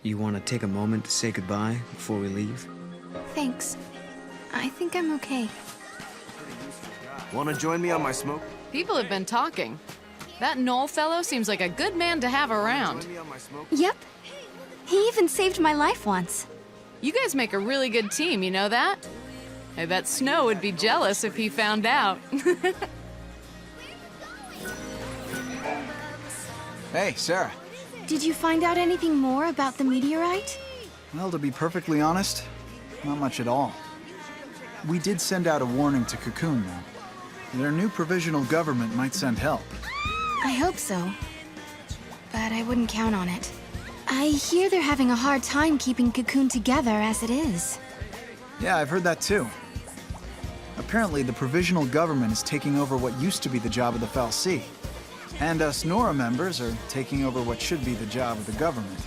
You want to take a moment to say goodbye before we leave? Thanks. I think I'm okay. Wanna join me on my smoke? People have been talking. That Knoll fellow seems like a good man to have around. Join me on my smoke? Yep. He even saved my life once. You guys make a really good team, you know that? I bet Snow would be jealous if he found out. Hey, Sarah. Did you find out anything more about the meteorite? Well, to be perfectly honest, not much at all. We did send out a warning to Cocoon, though. Their new provisional government might send help. I hope so. But I wouldn't count on it. I hear they're having a hard time keeping Cocoon together as it is. Yeah, I've heard that too. Apparently, the provisional government is taking over what used to be the job of the Fal'Cie. And us Nora members are taking over what should be the job of the government.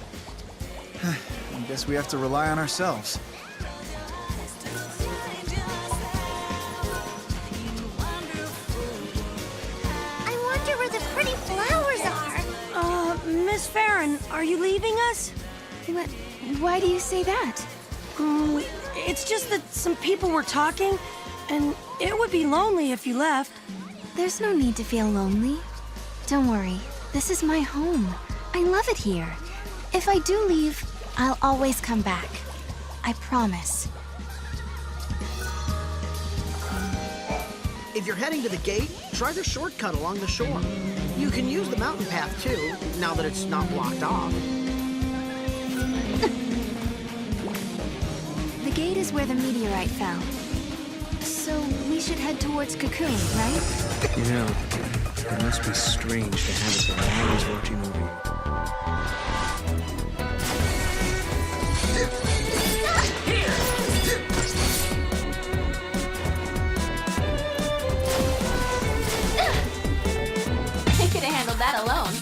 I guess we have to rely on ourselves. I wonder where the pretty flowers are. Miss Farron, are you leaving us? Why do you say that? It's just that some people were talking, and it would be lonely if you left. There's no need to feel lonely. Don't worry, this is my home. I love it here. If I do leave, I'll always come back. I promise. If you're heading to the gate, try the shortcut along the shore. You can use the mountain path too, now that it's not blocked off. The gate is where the meteorite fell. So we should head towards Cocoon, right? You know, it must be strange to have it there always watching over you. I could have handled that alone.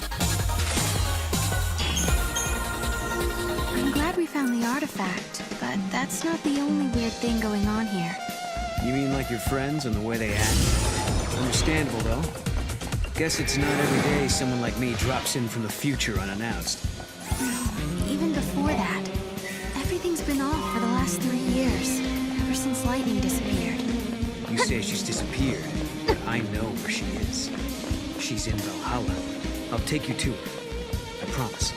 I'm glad we found the artifact, but that's not the only weird thing going on here. You mean like your friends and the way they act? Understandable, though. Guess it's not every day someone like me drops in from the future unannounced. Even before that, everything's been off for the last 3 years, ever since Lightning disappeared. You say she's disappeared, but I know where she is. She's in Valhalla. I'll take you to her. I promise.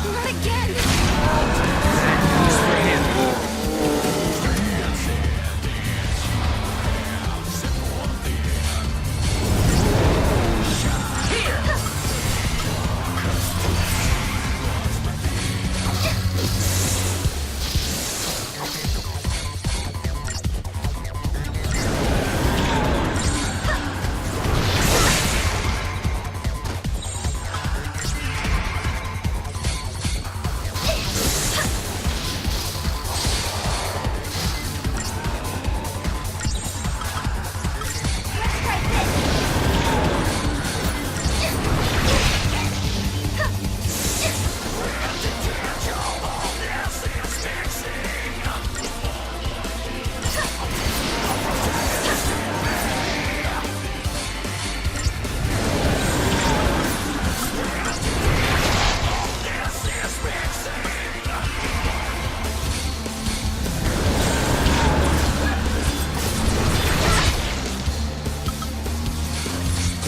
Not again!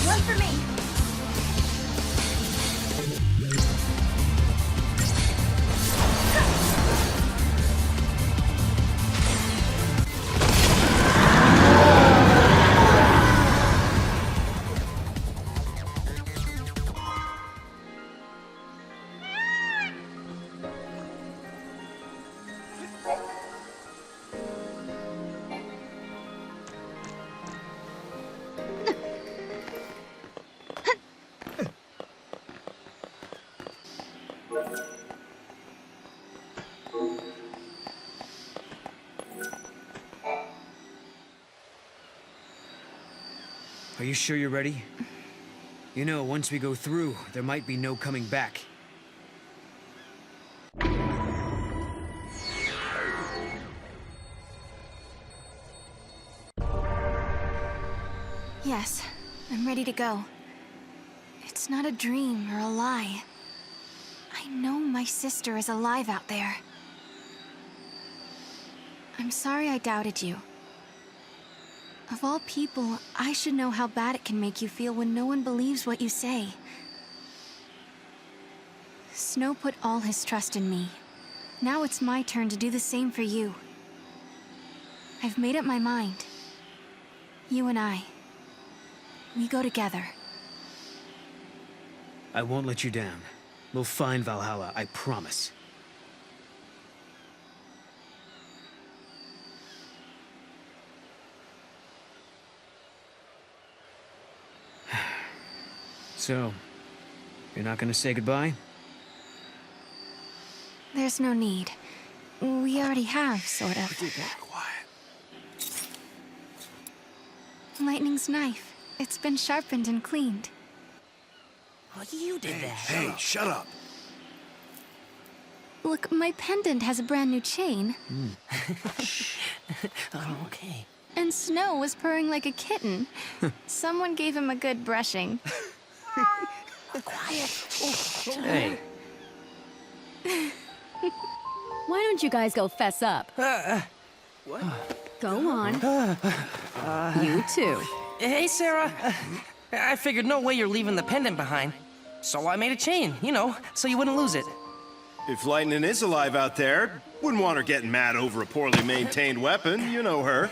One for me. Are you sure you're ready? You know, once we go through, there might be no coming back. Yes, I'm ready to go. It's not a dream or a lie. I know my sister is alive out there. I'm sorry I doubted you. Of all people, I should know how bad it can make you feel when no one believes what you say. Snow put all his trust in me. Now it's my turn to do the same for you. I've made up my mind. You and I, we go together. I won't let you down. We'll find Valhalla, I promise. So, you're not gonna say goodbye? There's no need. We already have, sort of. Lightning's knife. It's been sharpened and cleaned. Oh, you did that. Hey, shut up. Look, my pendant has a brand new chain. Oh, okay. And Snow was purring like a kitten. Someone gave him a good brushing. Quiet. Hey, Why don't you guys go fess up? What? Go on. You too. Hey, Sarah. I figured no way you're leaving the pendant behind. So I made a chain, you know, so you wouldn't lose it. If Lightning is alive out there, wouldn't want her getting mad over a poorly maintained weapon. You know her.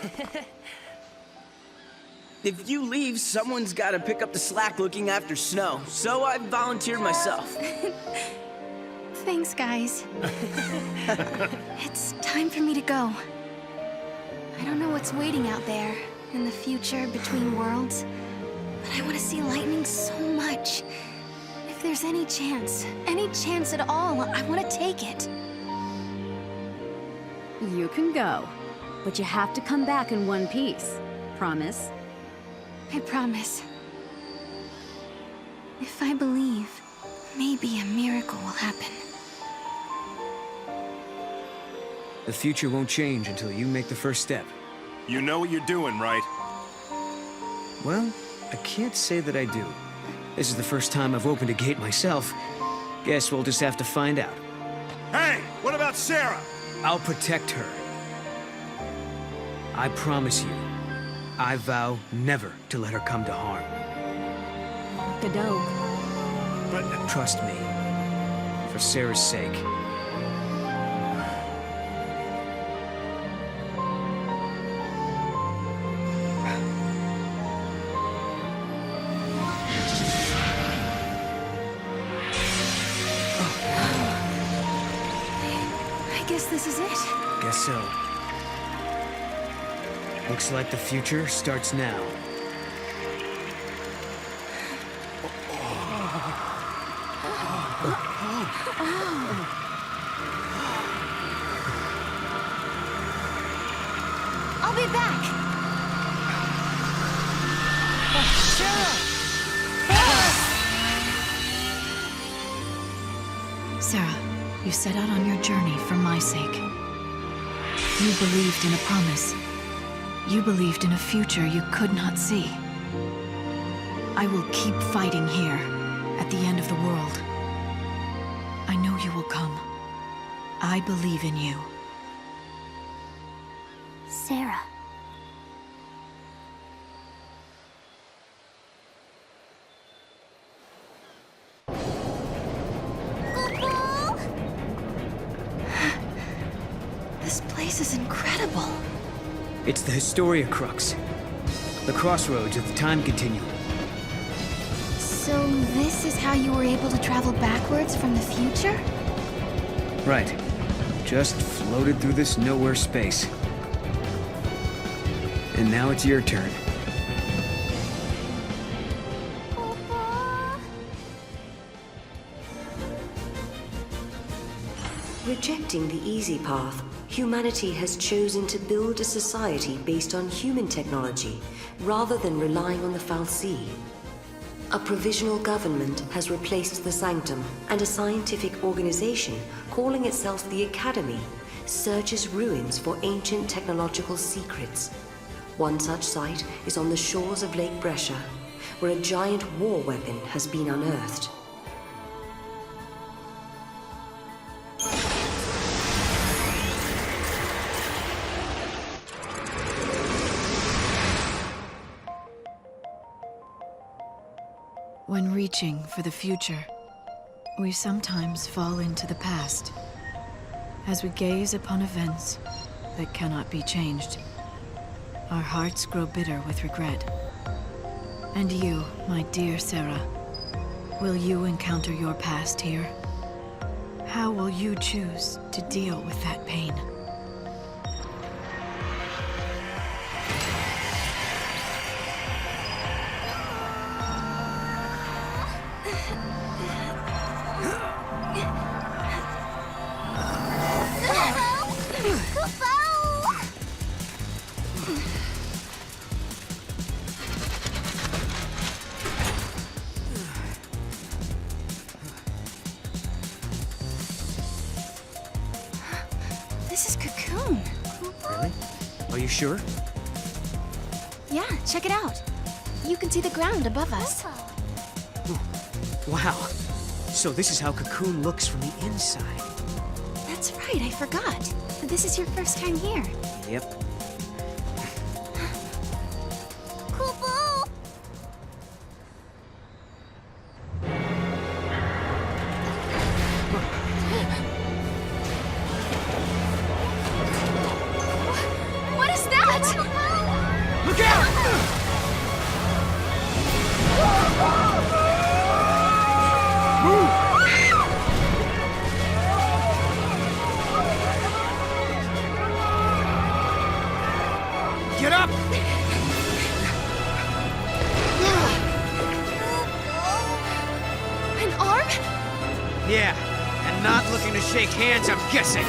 If you leave, someone's got to pick up the slack looking after Snow. So I volunteered myself. Thanks, guys. It's time for me to go. I don't know what's waiting out there in the future between worlds, but I want to see Lightning so much. If there's any chance at all, I want to take it. You can go. But you have to come back in one piece. Promise? I promise. If I believe, maybe a miracle will happen. the future won't change until you make the first step. You know what you're doing, right? Well, I can't say that I do. This is the first time I've opened a gate myself. Guess we'll just have to find out. Hey, what about Sarah? I'll protect her. I promise you. I vow never to let her come to harm. Godot. But Trust me. For Sarah's sake. I guess this is it. Guess so. Looks like the future starts now. I'll be back. Sarah, you set out on your journey for my sake. You believed in a promise. You believed in a future you could not see. I will keep fighting here, at the end of the world. I know you will come. I believe in you. Sarah. This place is incredible. It's the Historia Crux. The crossroads of the time continuum. So this is how you were able to travel backwards from the future? Right. Just floated through this nowhere space. And now it's your turn. Rejecting the easy path, humanity has chosen to build a society based on human technology, rather than relying on the fal'Cie. A provisional government has replaced the Sanctum, and a scientific organization, calling itself the Academy, searches ruins for ancient technological secrets. One such site is on the shores of Lake Brescia, where a giant war weapon has been unearthed. When reaching for the future, we sometimes fall into the past. As we gaze upon events that cannot be changed, our hearts grow bitter with regret. And you, my dear Sarah, will you encounter your past here? How will you choose to deal with that pain? This is Cocoon. Really? Are you sure? Yeah, check it out. You can see the ground above us. Wow. So this is how Cocoon looks from the inside. That's right, I forgot. This is your first time here. Yep. What is that? Look out! Get up! An arm? Yeah, and not looking to shake hands, I'm guessing.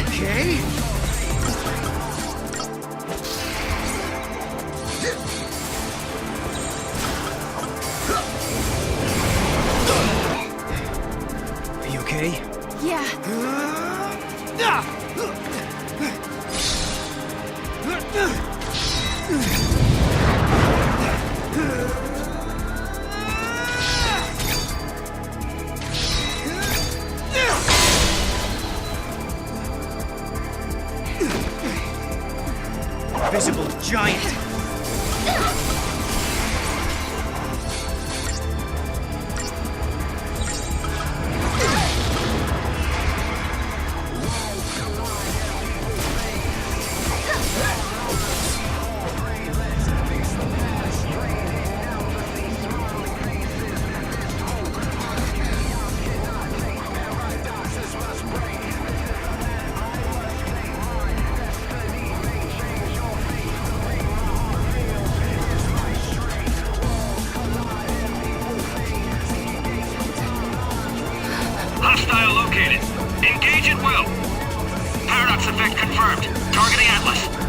Okay. Are you okay? Yeah. Visible giant. Hostile located. Engage at will. Paradox effect confirmed. Targeting Atlas.